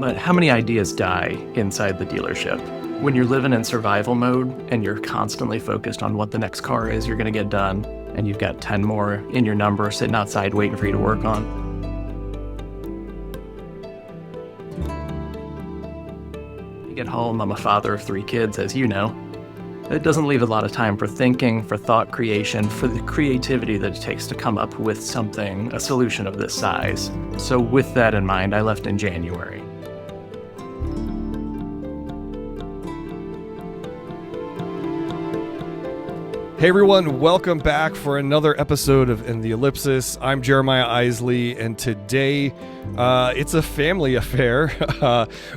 But how many ideas die inside the dealership? When you're living in survival mode and you're constantly focused on what the next car is you're going to get done, and you've got 10 more in your number sitting outside waiting for you to work on. You get home, I'm a father of 3 kids, as you know. It doesn't leave a lot of time for thinking, for thought creation, for the creativity that it takes to come up with something, a solution of this size. So with that in mind, I left in January. Hey everyone, welcome back for another episode of In the Ellipsis. I'm Jeremiah Isley, and today it's a family affair.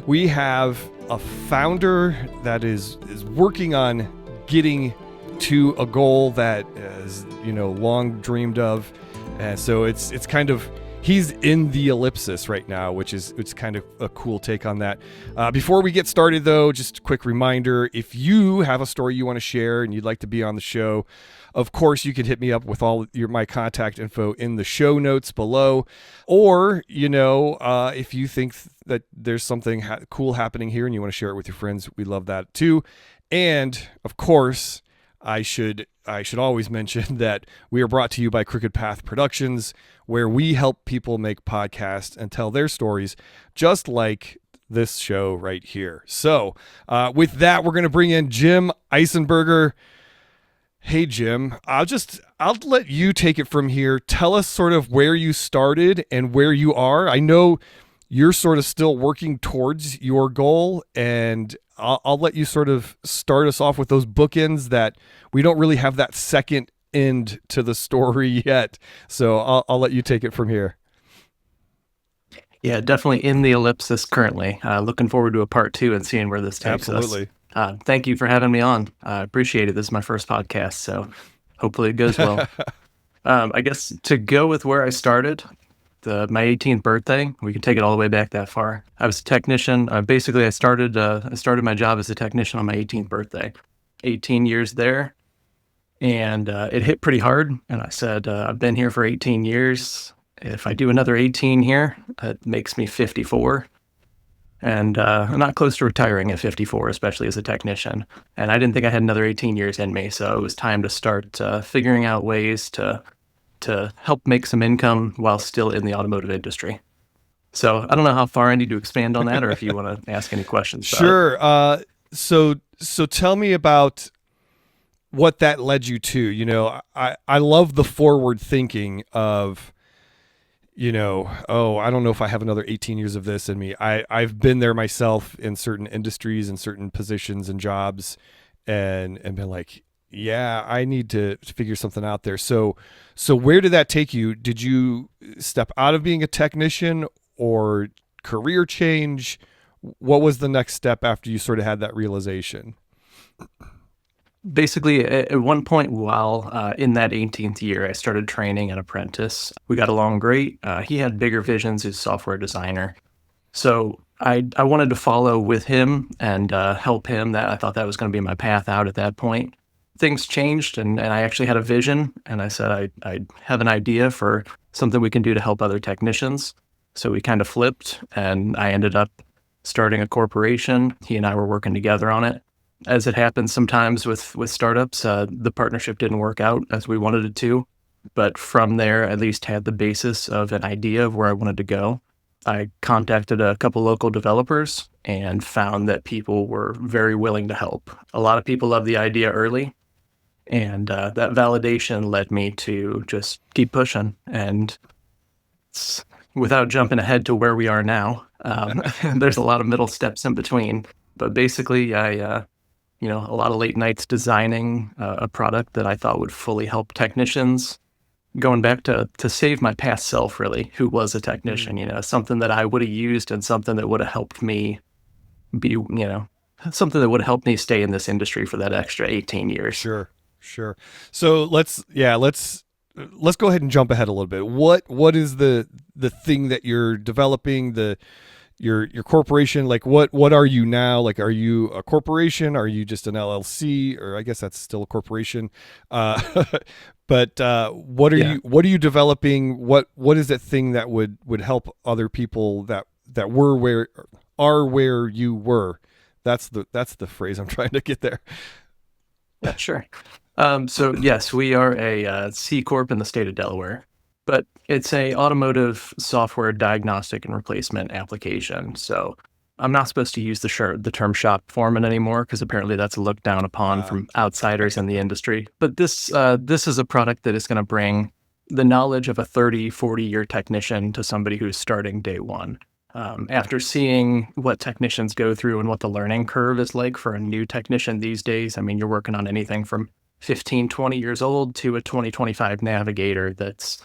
We have a founder that is working on getting to a goal that is, long dreamed of. And so it's kind of, he's in the ellipsis right now, which is, it's kind of a cool take on that. Before we get started though, just a quick reminder, if you have a story you want to share and you'd like to be on the show, of course you can hit me up with all my contact info in the show notes below. Or, if you think that there's something cool happening here and you want to share it with your friends, we love that too. And of course, I should always mention that we are brought to you by Crooked Path Productions, where we help people make podcasts and tell their stories, just like this show right here. So with that, we're going to bring in Jim Eisenberger. Hey, Jim, I'll let you take it from here. Tell us sort of where you started and where you are. I know you're sort of still working towards your goal, and I'll let you sort of start us off with those bookends that we don't really have that second end to the story yet. So I'll let you take it from here. Yeah, definitely in the ellipsis currently. Looking forward to a part 2 and seeing where this takes us. Absolutely. Thank you for having me on. I appreciate it. This is my first podcast, so hopefully it goes well. I guess to go with where I started, my 18th birthday, we can take it all the way back that far. I was a technician. I started my job as a technician on my 18th birthday. 18 years there, and it hit pretty hard. And I said, I've been here for 18 years. If I do another 18 here, that makes me 54. And I'm not close to retiring at 54, especially as a technician. And I didn't think I had another 18 years in me, so it was time to start figuring out ways to help make some income while still in the automotive industry. So I don't know how far I need to expand on that, or if you want to ask any questions. Sure. So tell me about what that led you to. I love the forward thinking of, I don't know if I have another 18 years of this in me. I've been there myself in certain industries and certain positions and jobs, and been like, yeah, I need to figure something out there. So where did that take you? Did you step out of being a technician or career change? What was the next step after you sort of had that realization? Basically, at one point while in that 18th year, I started training an apprentice. We got along great. He had bigger visions as a software designer. So I wanted to follow with him and help him. I thought that was going to be my path out at that point. Things changed, and I actually had a vision, and I said I have an idea for something we can do to help other technicians. So we kind of flipped, and I ended up starting a corporation. He and I were working together on it. As it happens sometimes with startups, the partnership didn't work out as we wanted it to. But from there, I at least had the basis of an idea of where I wanted to go. I contacted a couple local developers and found that people were very willing to help. A lot of people loved the idea early. And that validation led me to just keep pushing. And without jumping ahead to where we are now, there's a lot of middle steps in between. But basically, a lot of late nights designing a product that I thought would fully help technicians. Going back to save my past self, really, who was a technician, something that I would have used and something that would have helped me be, something that would have helped me stay in this industry for that extra 18 years. Sure. So let's go ahead and jump ahead a little bit. What is the thing that you're developing, your corporation? Like what are you now? Like, are you a corporation? Are you just an LLC? Or I guess that's still a corporation. But what are you developing? What is that thing that would help other people that were are where you were. That's the phrase I'm trying to get there. Yeah, sure. So yes, we are a C corp in the state of Delaware, but it's a automotive software diagnostic and replacement application. So I'm not supposed to use the term shop foreman anymore because apparently that's looked down upon from outsiders in the industry. But this is a product that is going to bring the knowledge of a 30, 40-year technician to somebody who's starting day one. After seeing what technicians go through and what the learning curve is like for a new technician these days, I mean, you're working on anything from 15, 20 years old to a 2025 Navigator that's,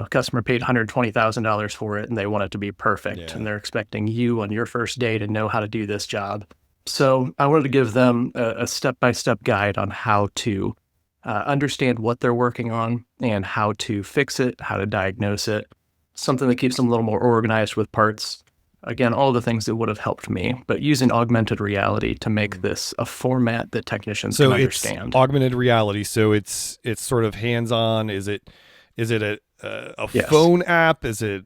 customer paid $120,000 for it and they want it to be perfect. Yeah. And they're expecting you on your first day to know how to do this job. So I wanted to give them a step-by-step guide on how to understand what they're working on and how to fix it, how to diagnose it, something that keeps them a little more organized with parts. Again, all the things that would have helped me, but using augmented reality to make this a format that technicians can understand. So it's augmented reality. So it's sort of hands-on. Is it a Yes. phone app? Is it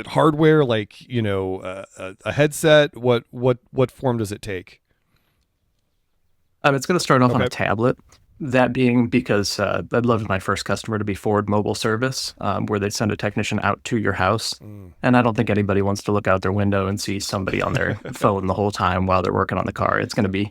hardware like a headset? What form does it take? It's going to start off on Okay. a tablet. That being because I'd love my first customer to be Ford Mobile Service, where they send a technician out to your house. And I don't think anybody wants to look out their window and see somebody on their phone the whole time while they're working on the car. It's going to be,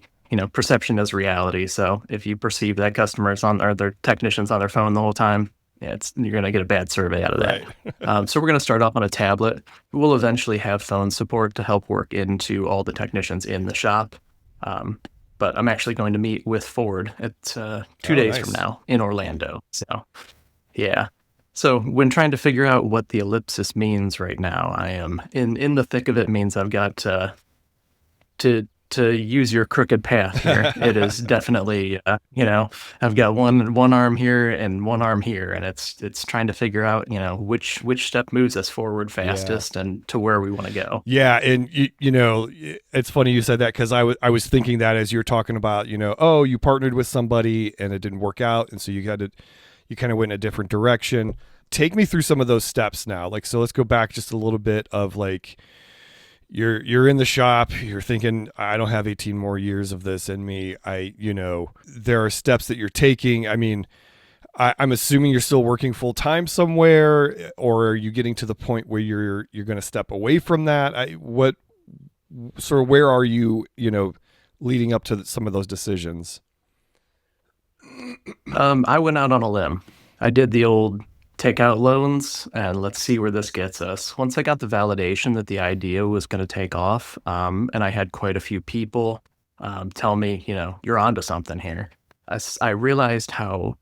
perception is reality. So if you perceive that customers or their technicians on their phone the whole time, you're going to get a bad survey out of that. Right. So we're going to start off on a tablet. We'll eventually have phone support to help work into all the technicians in the shop. But I'm actually going to meet with Ford at 2 days nice. from now in Orlando. So, yeah. So when trying to figure out what the ellipsis means right now, I am in the thick of it. Means I've got to use your crooked path here. It is definitely I've got one arm here and one arm here, and it's trying to figure out which step moves us forward fastest and to where we want to go. Yeah, and it's funny you said that because I was thinking that as you're talking about you partnered with somebody and it didn't work out, and so you kind of went in a different direction. Take me through some of those steps now. So let's go back just a little bit of you're in the shop, you're thinking, I don't have 18 more years of this in me. There are steps that you're taking. I mean, I'm assuming you're still working full time somewhere, or are you getting to the point where you're going to step away from that? Where are you, leading up to some of those decisions? I went out on a limb. I did the old take out loans and let's see where this gets us. Once I got the validation that the idea was going to take off, and I had quite a few people tell me, you're onto something here. I realized how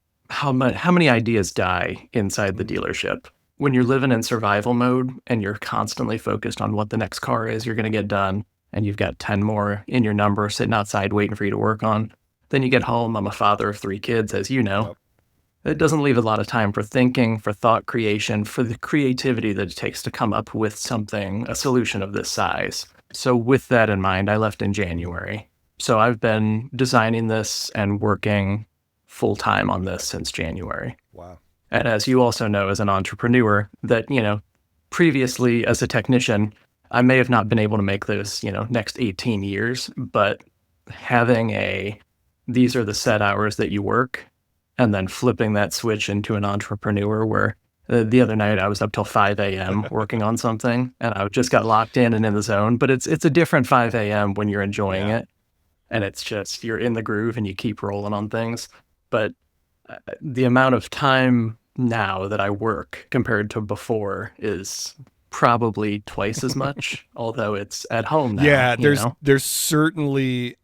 many ideas die inside the dealership. When you're living in survival mode and you're constantly focused on what the next car is you're going to get done, and you've got 10 more in your number sitting outside waiting for you to work on, then you get home. I'm a father of 3 kids, as you know. Yep. It doesn't leave a lot of time for thinking, for thought creation, for the creativity that it takes to come up with a solution of this size. So with that in mind, I left in January. So I've been designing this and working full time on this since January. Wow. And as you also know, as an entrepreneur, that, previously as a technician, I may have not been able to make those, next 18 years, but having these are the set hours that you work, and then flipping that switch into an entrepreneur where the other night I was up till 5 a.m. working on something and I just got locked in and in the zone, but it's a different 5 a.m. when you're enjoying it. And it's just, you're in the groove and you keep rolling on things. But the amount of time now that I work compared to before is probably twice as much, although it's at home now. Yeah, there's certainly,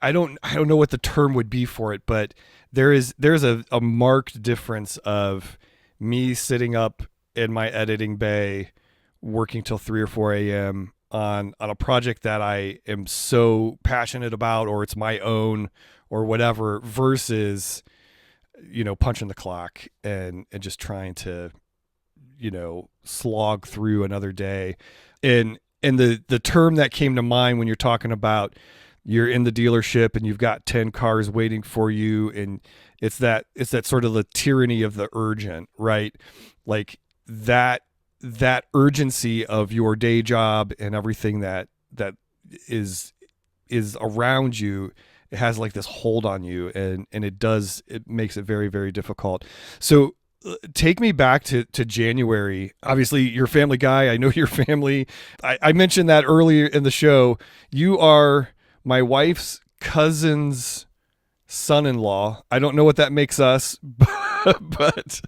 I don't know what the term would be for it, but there's a marked difference of me sitting up in my editing bay working till 3 or 4 a.m. on a project that I am so passionate about, or it's my own or whatever, versus punching the clock and just trying to slog through another day. And the term that came to mind when you're talking about you're in the dealership and you've got 10 cars waiting for you, and it's that sort of the tyranny of the urgent, right? Like that urgency of your day job and everything that that is around you, it has like this hold on you, and it makes it very, very difficult. So take me back to January. Obviously, you're a family guy. I know your family. I mentioned that earlier in the show. You are my wife's cousin's son-in-law. I don't know what that makes us, but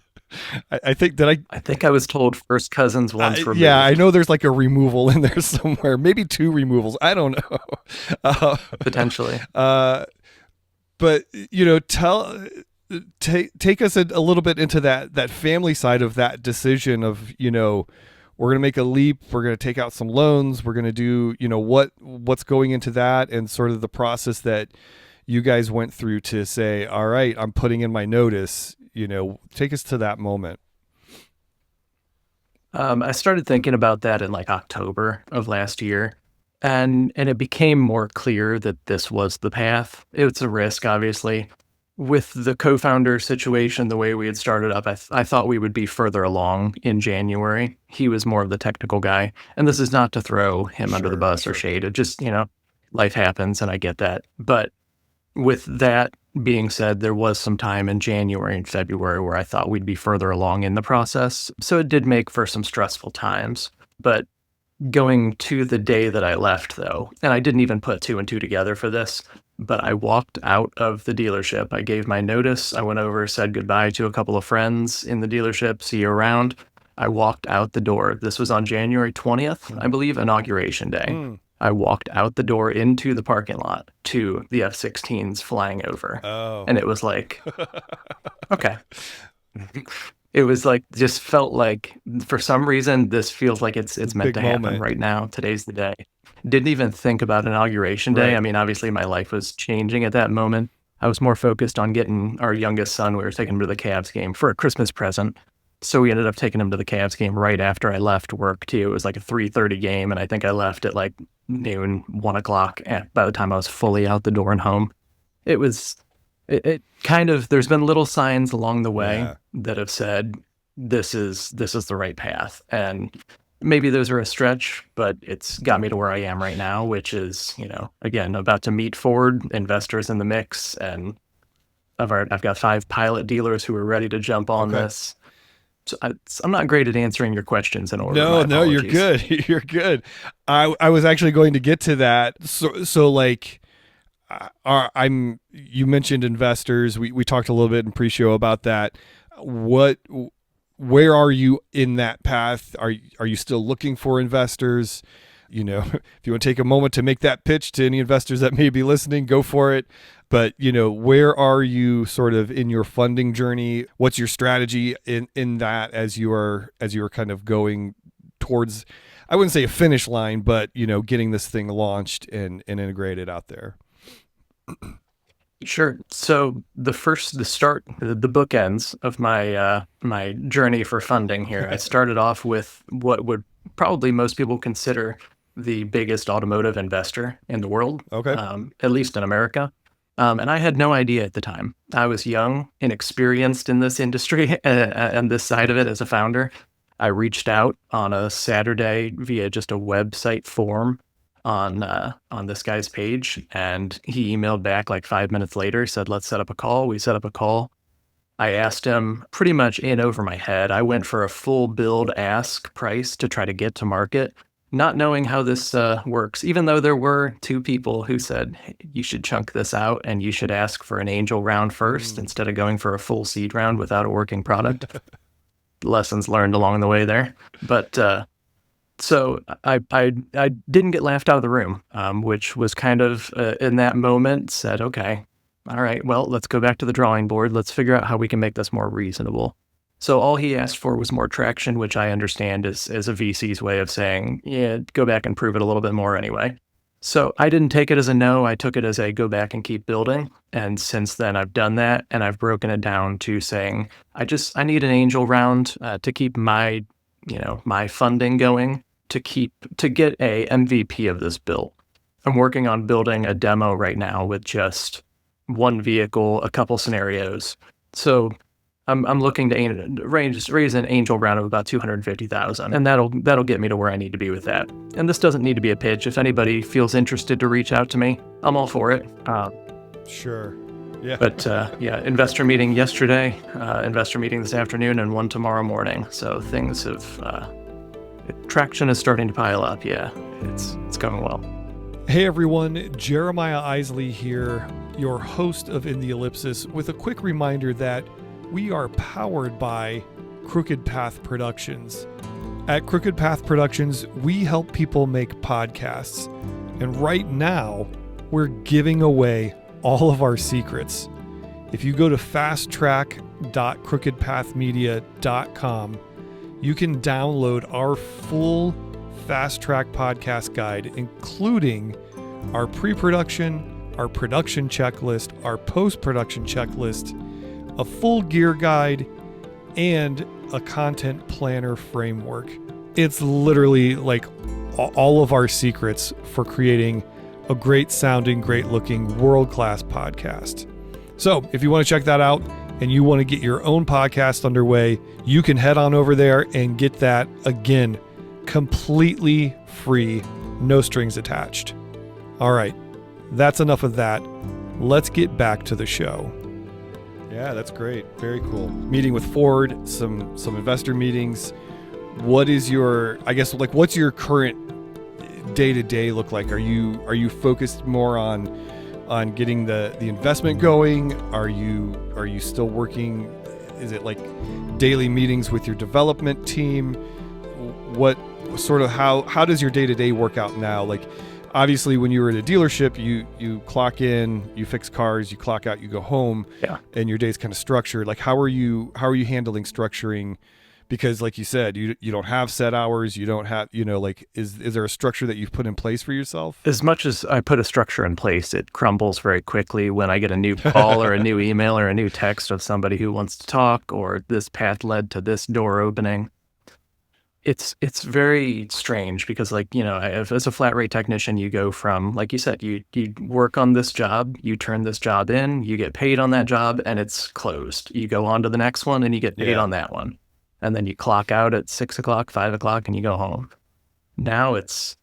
I think I think I was told first cousins once removed. Yeah, I know there's like a removal in there somewhere. Maybe 2 removals. I don't know. Potentially. But take us a little bit into that family side of that decision of, we're going to make a leap. We're going to take out some loans. We're going to do, what's going into that, and sort of the process that you guys went through to say, all right, I'm putting in my notice. Take us to that moment. I started thinking about that in like October of last year, and it became more clear that this was the path. It's a risk, obviously. With the co-founder situation, the way we had started up, I thought we would be further along in January. He was more of the technical guy, and this is not to throw him under the bus or shade. It just, life happens, and I get that. But with that being said, there was some time in January and February where I thought we'd be further along in the process. So it did make for some stressful times. But going to the day that I left, though, and I didn't even put 2 and 2 together for this, but I walked out of the dealership. I gave my notice. I went over, said goodbye to a couple of friends in the dealership, see you around. I walked out the door. This was on January 20th, I believe, Inauguration Day. I walked out the door into the parking lot to the F-16s flying over. Oh. And it was like, okay. It was like, just felt like, for some reason, this feels like it's meant to happen right now. Today's the day. Didn't even think about Inauguration Day. Right. I mean, obviously my life was changing at that moment. I was more focused on getting our youngest son. We were taking him to the Cavs game for a Christmas present. So we ended up taking him to the Cavs game right after I left work too. It was like a 3:30 game, and I think I left at like noon, 1 o'clock. By the time I was fully out the door and home, it kind of, there's been little signs along the way that have said, this is the right path. And maybe those are a stretch, but it's got me to where I am right now, which is, again, about to meet Ford, investors in the mix. And I've got 5 pilot dealers who are ready to jump on this. So I'm not great at answering your questions in order. No, you're good. You're good. I was actually going to get to that. So like, you mentioned investors. We talked a little bit in pre-show about that. Where are you in that path? Are you still looking for investors? If you want to take a moment to make that pitch to any investors that may be listening, go for it. But, where are you sort of in your funding journey? What's your strategy in that as you are kind of going towards, I wouldn't say a finish line, but, getting this thing launched and integrated out there? Sure. So the bookends of my journey for funding here, I started off with what would probably most people consider the biggest automotive investor in the world, at least in America. And I had no idea at the time. I was young, inexperienced in this industry and this side of it as a founder. I reached out on a Saturday via just a website form on this guy's page, and he emailed back like 5 minutes later, said, let's set up a call. We set up a call. I asked him pretty much in over my head. I went for a full build ask price to try to get to market, not knowing how this works, even though there were 2 people who said, hey, you should chunk this out and you should ask for an angel round first instead of going for a full seed round without a working product. Lessons learned along the way there. But so I didn't get laughed out of the room, which was kind of in that moment said, okay, all right, well, let's go back to the drawing board. Let's figure out how we can make this more reasonable. So all he asked for was more traction, which I understand is a VC's way of saying, yeah, go back and prove it a little bit more anyway. So I didn't take it as a no. I took it as a go back and keep building. And since then, I've done that, and I've broken it down to saying, I need an angel round to keep my funding going, to get a MVP of this build. I'm working on building a demo right now with just one vehicle, a couple scenarios. So I'm looking to raise an angel round of about 250,000, and that'll get me to where I need to be with that. And this doesn't need to be a pitch. If anybody feels interested to reach out to me, I'm all for it. Sure. Yeah. But yeah, investor meeting yesterday, investor meeting this afternoon, and one tomorrow morning. So things have traction is starting to pile up. Yeah, it's going well. Hey everyone, Jeremiah Isley here, your host of In the Ellipsis, with a quick reminder that we are powered by Crooked Path Productions. At Crooked Path Productions, we help people make podcasts. And right now, we're giving away all of our secrets. If you go to fasttrack.crookedpathmedia.com, you can download our full Fast Track podcast guide, including our pre-production, our production checklist, our post-production checklist, a full gear guide, and a content planner framework. It's literally like all of our secrets for creating a great sounding, great looking, world-class podcast. So if you want to check that out and you want to get your own podcast underway, you can head on over there and get that, again, completely free, no strings attached. All right, that's enough of that. Let's get back to the show. Yeah, that's great. Very cool. Meeting with Ford, some investor meetings. What is your, I guess, like, what's your current day-to-day look like? Are you focused more on getting the investment going? Are you still working? Is it like daily meetings with your development team? What sort of, how does your day-to-day work out now? Like, obviously when you were at a dealership, you clock in, you fix cars, you clock out, you go home. Yeah. And your day's kind of structured. Like, how are you handling structuring? Because like you said, you don't have set hours, you don't have, like, is there a structure that you've put in place for yourself? As much as I put a structure in place, it crumbles very quickly when I get a new call or a new email or a new text of somebody who wants to talk, or this path led to this door opening. It's very strange because, like, as a flat rate technician, you go from, like you said, you work on this job, you turn this job in, you get paid on that job, and it's closed. You go on to the next one and you get paid on that one. And then you clock out at 6 o'clock, 5 o'clock, and you go home. Now it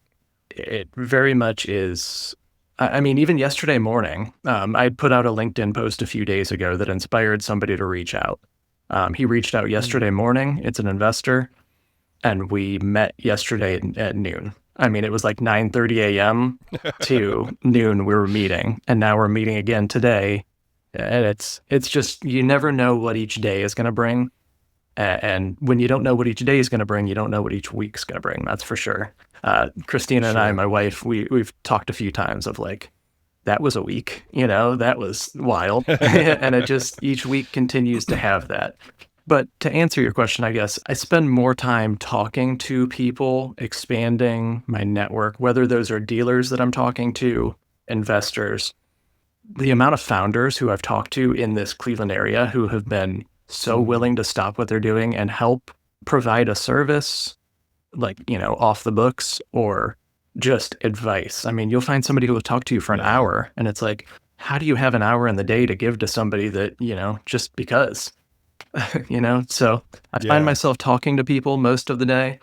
very much is, I mean, even yesterday morning, I put out a LinkedIn post a few days ago that inspired somebody to reach out. He reached out yesterday morning. It's an investor. And we met yesterday at noon. I mean, it was like 9:30 a.m. to noon we were meeting. And now we're meeting again today. And it's just, you never know what each day is going to bring. And when you don't know what each day is going to bring, you don't know what each week's going to bring. That's for sure. Christina and I, my wife, we've talked a few times of like, that was a week, that was wild. And it just, each week continues to have that. But to answer your question, I guess I spend more time talking to people, expanding my network, whether those are dealers that I'm talking to, investors. The amount of founders who I've talked to in this Cleveland area who have been so willing to stop what they're doing and help provide a service, like, off the books, or just advice. I mean, you'll find somebody who will talk to you for an hour, and it's like, how do you have an hour in the day to give to somebody that, just because? So I find myself talking to people most of the day.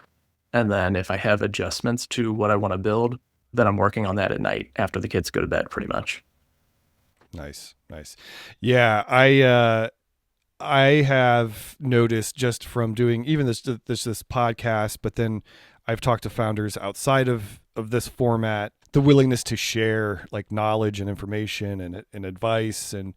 And then if I have adjustments to what I want to build, then I'm working on that at night after the kids go to bed, pretty much. Nice. Yeah. I have noticed just from doing even this podcast, but then I've talked to founders outside of this format, the willingness to share like knowledge and information and advice and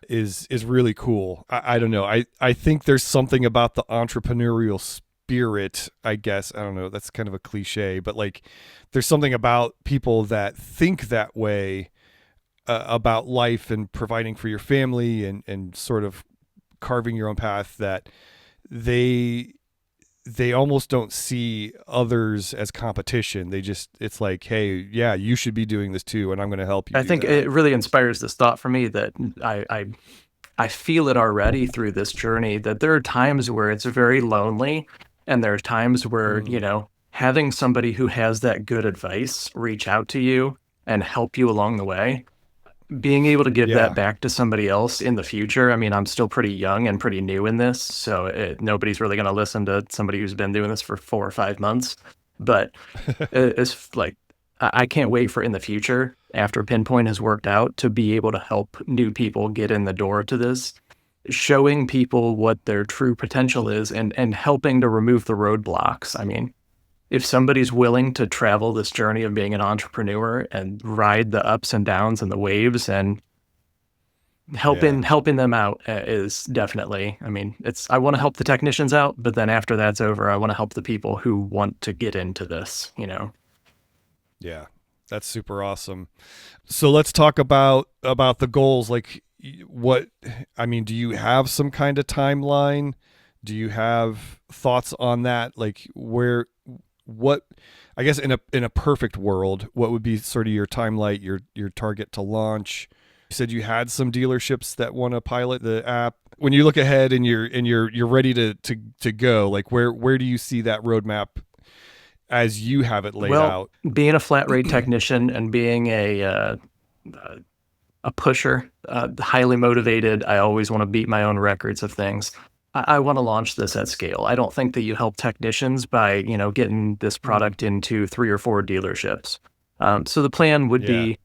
is really cool. I don't know. I think there's something about the entrepreneurial spirit, I guess. I don't know. That's kind of a cliche, but like there's something about people that think that way about life and providing for your family and sort of carving your own path, that they almost don't see others as competition. It's like, hey, yeah, you should be doing this too, and I'm going to help you. I think it really inspires this thought for me that I feel it already through this journey, that there are times where it's very lonely, and there are times where, having somebody who has that good advice reach out to you and help you along the way being able to give that Yeah. back to somebody else in the future. I mean, I'm still pretty young and pretty new in this, so nobody's really going to listen to somebody who's been doing this for 4 or 5 months. But it's like, I can't wait for in the future, after Pinpoint has worked out, to be able to help new people get in the door to this, showing people what their true potential is, and helping to remove the roadblocks. I mean, if somebody's willing to travel this journey of being an entrepreneur and ride the ups and downs and the waves, and Yeah. helping them out, is definitely, I mean, it's, I want to help the technicians out, but then after that's over, I want to help the people who want to get into this, you know. Yeah. That's super awesome. So let's talk about the goals. Like, what, I mean, do you have some kind of timeline? Do you have thoughts on that? Like, what, I guess in a perfect world, what would be sort of your timeline, your target to launch? You said you had some dealerships that want to pilot the app. When you look ahead and you're ready to go, like, where do you see that roadmap as you have it laid Well, out? being a flat rate technician and being a pusher, highly motivated, I always want to beat my own records of things. I want to launch this at scale. I don't think that you help technicians by, getting this Mm. product into 3 or 4 dealerships. So the plan would Yeah. be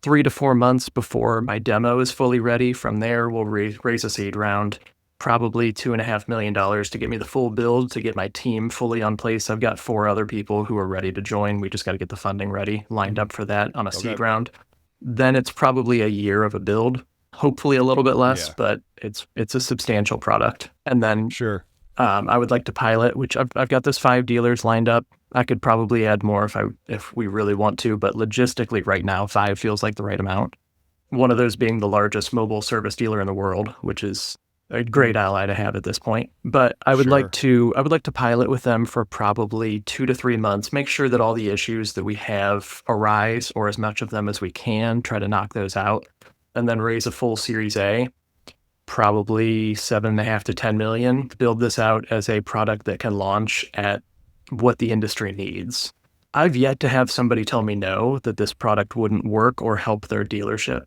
3 to 4 months before my demo is fully ready. From there, we'll raise a seed round, probably $2.5 million to get me the full build, to get my team fully on place. I've got 4 other people who are ready to join. We just got to get the funding ready, lined Mhm. up for that on a Okay. seed round. Then it's probably a year of a build, hopefully a little bit less, Yeah. but it's a substantial product. And then Sure. I would like to pilot, which I've got those 5 dealers lined up. I could probably add more if we really want to, but logistically right now, 5 feels like the right amount. One of those being the largest mobile service dealer in the world, which is a great Mm. ally to have at this point. But Sure. I would like to pilot with them for probably 2 to 3 months, make sure that all the issues that we have arise, or as much of them as we can, try to knock those out, and then raise a full Series A, probably 7.5 to 10 million, build this out as a product that can launch at what the industry needs. I've yet to have somebody tell me no, that this product wouldn't work or help their dealership.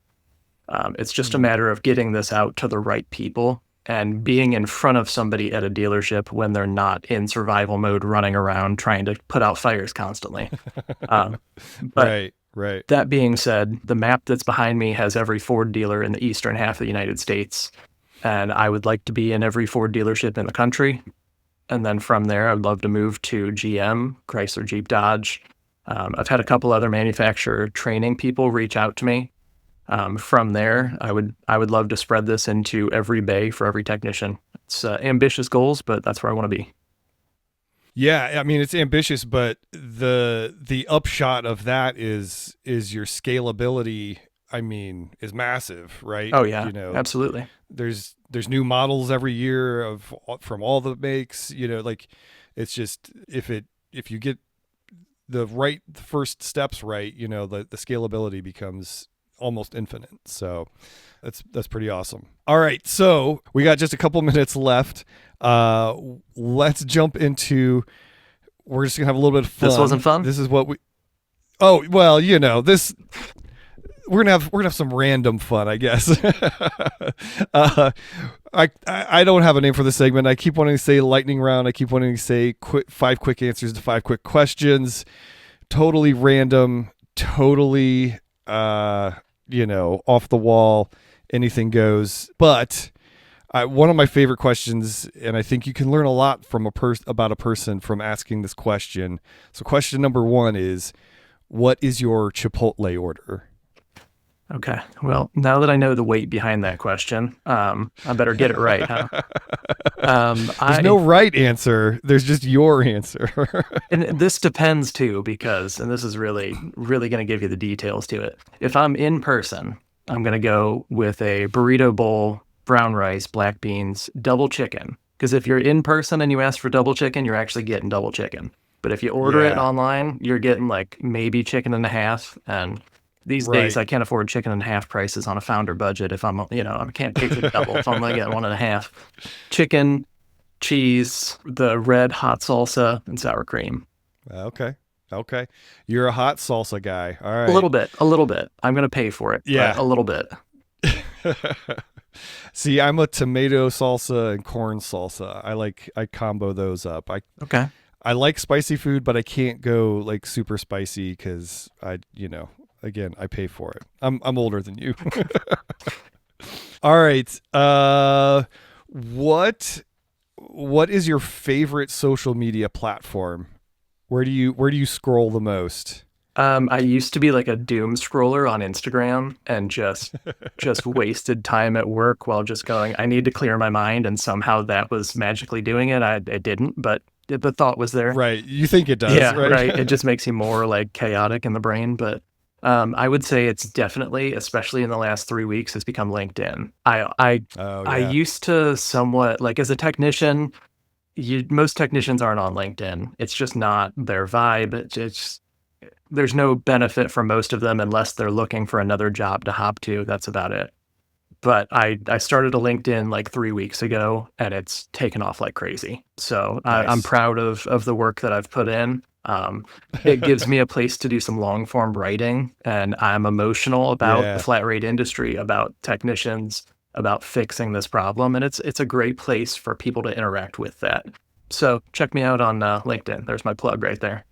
It's just a Mm. matter of getting this out to the right people and being in front of somebody at a dealership when they're not in survival mode, running around trying to put out fires constantly. Um, but Right. Right. that being said, the map that's behind me has every Ford dealer in the eastern half of the United States, and I would like to be in every Ford dealership in the country. And then from there, I'd love to move to GM, Chrysler, Jeep, Dodge. I've had a couple other manufacturer training people reach out to me. From there, I would love to spread this into every bay for every technician. It's ambitious goals, but that's where I want to be. Yeah, I mean, it's ambitious, but the upshot of that is your scalability, I mean, is massive, right? Oh yeah, You know, absolutely. there's new models every year of from all the makes, like, it's just, if you get the right first steps right, the scalability becomes almost infinite. So that's pretty awesome. All right, so we got just a couple minutes left. Let's jump into. We're just gonna have a little bit of fun. This wasn't fun? This is what we. Oh well, this. We're gonna have some random fun, I guess. I don't have a name for this segment. I keep wanting to say lightning round. I keep wanting to say 5 quick answers to 5 quick questions. Totally random. Totally, off the wall. Anything goes. But one of my favorite questions, and I think you can learn a lot from about a person from asking this question. So, question number 1 is, what is your Chipotle order? Okay. Well, now that I know the weight behind that question, I better get it right, huh? There's no right answer. There's just your answer. And this depends too, because, and this is really, really going to give you the details to it. If I'm in person, I'm going to go with a burrito bowl, brown rice, black beans, double chicken. Because if you're in person and you ask for double chicken, you're actually getting double chicken. But if you order it Yeah. online, you're getting like maybe chicken and a half. And these days, Right. I can't afford chicken and a half prices on a founder budget. If I'm, I can't pay for the double if I'm going to get 1.5. Chicken, cheese, the red hot salsa, and sour cream. Okay. Okay. You're a hot salsa guy. All A right. little bit, a little bit. I'm going to pay for it, but Yeah. a little bit. See, I'm a tomato salsa and corn salsa. I combo those up. Okay. I like spicy food, but I can't go like super spicy because again, I pay for it. I'm older than you. All right. What is your favorite social media platform? Where do you scroll the most? I used to be like a doom scroller on Instagram and just wasted time at work while just going, I need to clear my mind, and somehow that was magically doing it. I didn't, but the thought was there. Right. You think it does, Yeah, right? right. It just makes you more like chaotic in the brain. But I would say it's definitely, especially in the last 3 weeks, it's become LinkedIn. Oh I yeah. used to somewhat like as a technician, most technicians aren't on LinkedIn. It's just not their vibe. It's there's no benefit for most of them unless they're looking for another job to hop to. That's about it. But I started a LinkedIn like 3 weeks ago, and it's taken off like crazy. So I'm Nice. proud of the work that I've put in. It gives me a place to do some long form writing, and I'm emotional about the Yeah. flat rate industry, about technicians, about fixing this problem, and it's a great place for people to interact with that. So check me out on LinkedIn. There's my plug right there.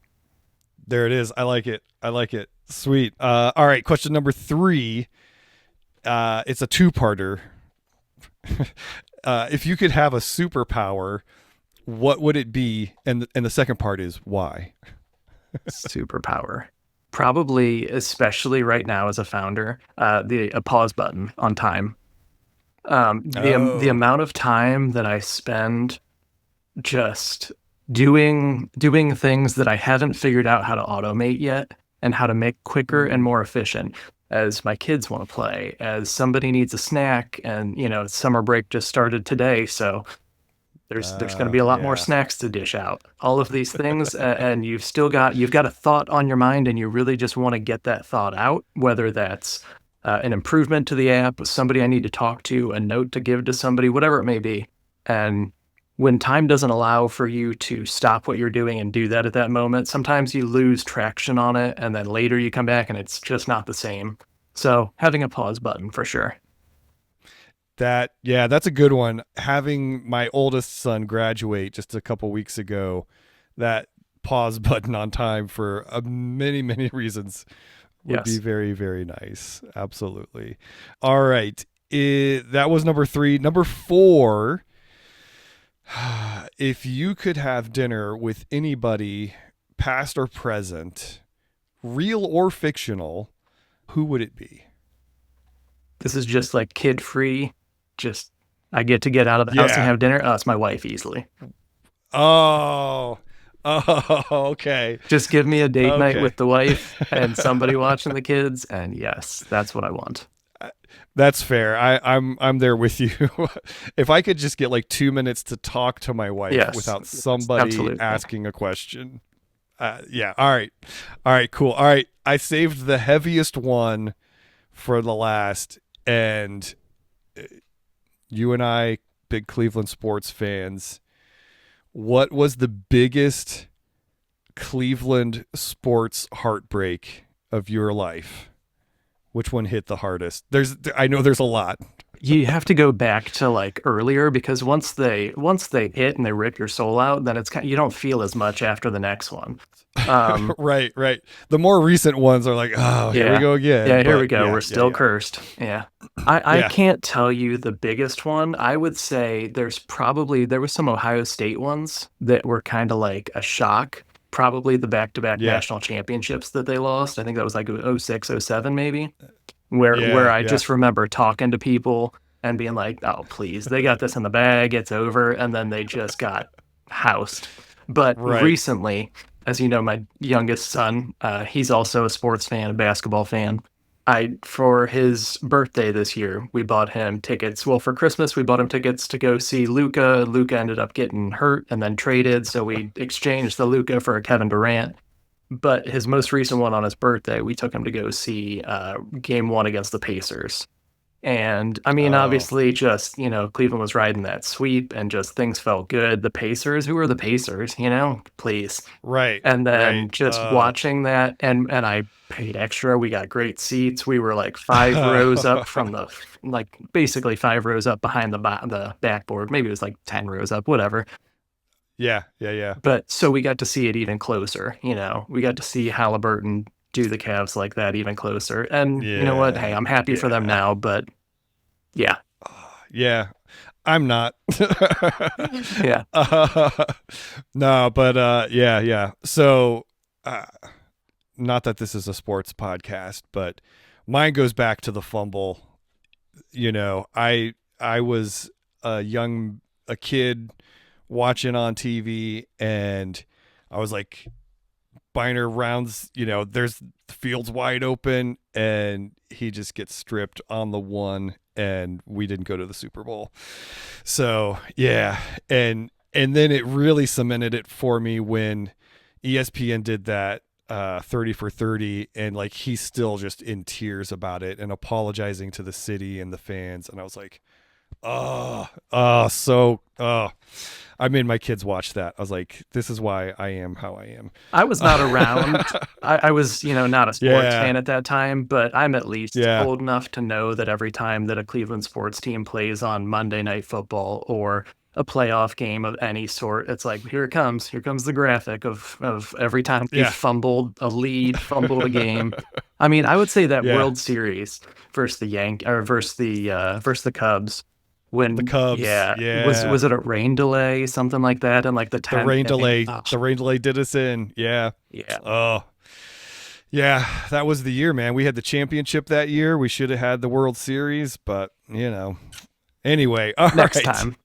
There it is. I like it. I like it. Sweet. All right. Question number 3. It's a two-parter. If you could have a superpower, what would it be? And the second part is why. Superpower. Probably, especially right now as a founder, the a pause button on time. The Oh, amount of time that I spend just doing things that I haven't figured out how to automate yet and how to make quicker and mm, more efficient. As my kids want to play, as somebody needs a snack, and summer break just started today, so there's going to be a lot more yeah. snacks to dish out. All of these things, and you've got a thought on your mind, and you really just want to get that thought out. Whether that's an improvement to the app, somebody I need to talk to, a note to give to somebody, whatever it may be. And when time doesn't allow for you to stop what you're doing and do that at that moment, sometimes you lose traction on it, and then later you come back and it's just not the same. So having a pause button for sure. That's a good one. Having my oldest son graduate just a couple weeks ago, that pause button on time for many, many reasons would be Yes. very, very nice. Absolutely. All right. That was number 3. Number 4, if you could have dinner with anybody, past or present, real or fictional, who would it be? This is just like kid free. Just I get to get out of the house and Yeah. have dinner. Oh, it's my wife easily. Oh, oh, okay. Just give me a date night Okay. with the wife and somebody watching the kids, and yes, that's what I want. That's fair. I'm there with you. If I could just get like 2 minutes to talk to my wife Yes, without somebody absolutely. asking a question. Yeah. All right. All right. Cool. All right. I saved the heaviest one for the last, and you and I, big Cleveland sports fans, what was the biggest Cleveland sports heartbreak of your life? Which one hit the hardest? I know there's a lot. You have to go back to like earlier, because once they hit and they rip your soul out, then it's kind you don't feel as much after the next one. Um, Right, right. The more recent ones are like, oh, here we yeah, go again. yeah. Here we But go. yeah, We're yeah, still yeah, cursed. Yeah. I yeah. can't tell you the biggest one. I would say there was some Ohio State ones that were kind of like a shock. Probably the back-to-back Yeah, national championships that they lost. I think that was like '06, '07, maybe. Where yeah, I yeah. just remember talking to people and being like, "Oh, please, they got this in the bag. It's over." And then they just got housed. But Right. recently, as you know, my youngest son, he's also a sports fan, a basketball fan. For his birthday this year, we bought him tickets. Well, for Christmas, we bought him tickets to go see Luca. Luca ended up getting hurt and then traded, so we exchanged the Luca for a Kevin Durant. But his most recent one on his birthday, we took him to go see Game 1 against the Pacers. And I mean, Oh, obviously, just, Cleveland was riding that sweep and just things felt good. The Pacers, who were the Pacers, please. right, And right. then just watching that, and I paid extra. We got great seats. We were like 5 rows up from like basically 5 rows up behind the backboard. Maybe it was like 10 rows up, whatever. Yeah, yeah, yeah. But so we got to see it even closer. We got to see Halliburton do the Cavs like that even closer. And you know what? Hey, Yeah, I'm happy for them yeah. now, but yeah, Yeah, I'm not. yeah. uh, no, but yeah, yeah. So, uh, not that this is a sports podcast, but mine goes back to the fumble. I was a kid watching on TV, and I was like, Biner rounds, there's the field's wide open, and he just gets stripped on the one, and we didn't go to the Super Bowl. So yeah, and then it really cemented it for me when ESPN did that 30 for 30, and like he's still just in tears about it and apologizing to the city and the fans, and I was like, I made my kids watch that. I was like, this is why I am how I am. I was not around. I was, not a sports Yeah, fan at that time, but I'm at least yeah, old enough to know that every time that a Cleveland sports team plays on Monday Night Football or a playoff game of any sort, it's like, here it comes. Here comes the graphic of every time we yeah, fumbled a lead, fumbled a game. I mean, I would say that yeah. World Series versus the Cubs. The When Cubs, yeah, yeah. was it a rain delay, something like that, and like the The 10th rain inning? delay, Oh, the rain delay did us in. Yeah. yeah. Oh, yeah. That was the year, man. We had the championship that year. We should have had the World Series, but Anyway, all Next right. time.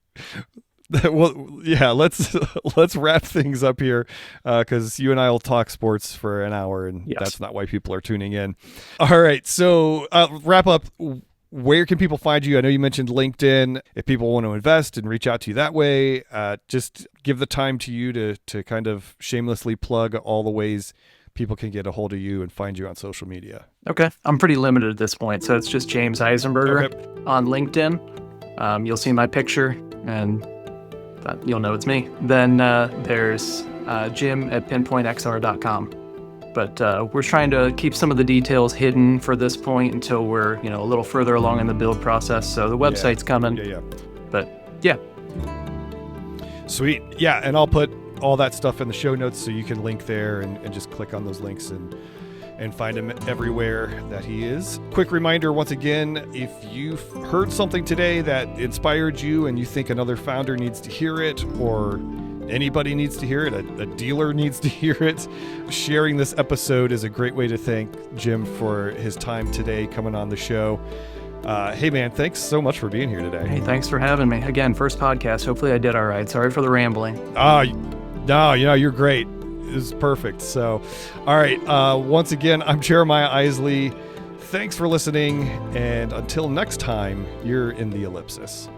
Well, yeah. Let's wrap things up here, because you and I will talk sports for an hour, and Yes. that's not why people are tuning in. All right. So wrap up. Where can people find you? I know you mentioned LinkedIn. If people want to invest and reach out to you that way, just give the time to you to kind of shamelessly plug all the ways people can get a hold of you and find you on social media. Okay. I'm pretty limited at this point, so it's just James Eisenberger Okay. on LinkedIn. You'll see my picture, and you'll know it's me. Then there's Jim at pinpointxr.com. But we're trying to keep some of the details hidden for this point until we're, a little further along in the build process. So the website's coming. Yeah, yeah. But yeah. Sweet. Yeah, and I'll put all that stuff in the show notes so you can link there and just click on those links and find him everywhere that he is. Quick reminder once again, if you've heard something today that inspired you and you think another founder needs to hear it, or anybody needs to hear it, a dealer needs to hear it, sharing this episode is a great way to thank Jim for his time today coming on the show. Hey man, thanks so much for being here today. Hey, thanks for having me. Again, first podcast. Hopefully I did all right. Sorry for the rambling. No, you're great. It was perfect. So, all right. Once again, I'm Jeremiah Isley. Thanks for listening. And until next time, you're in the Ellipsis.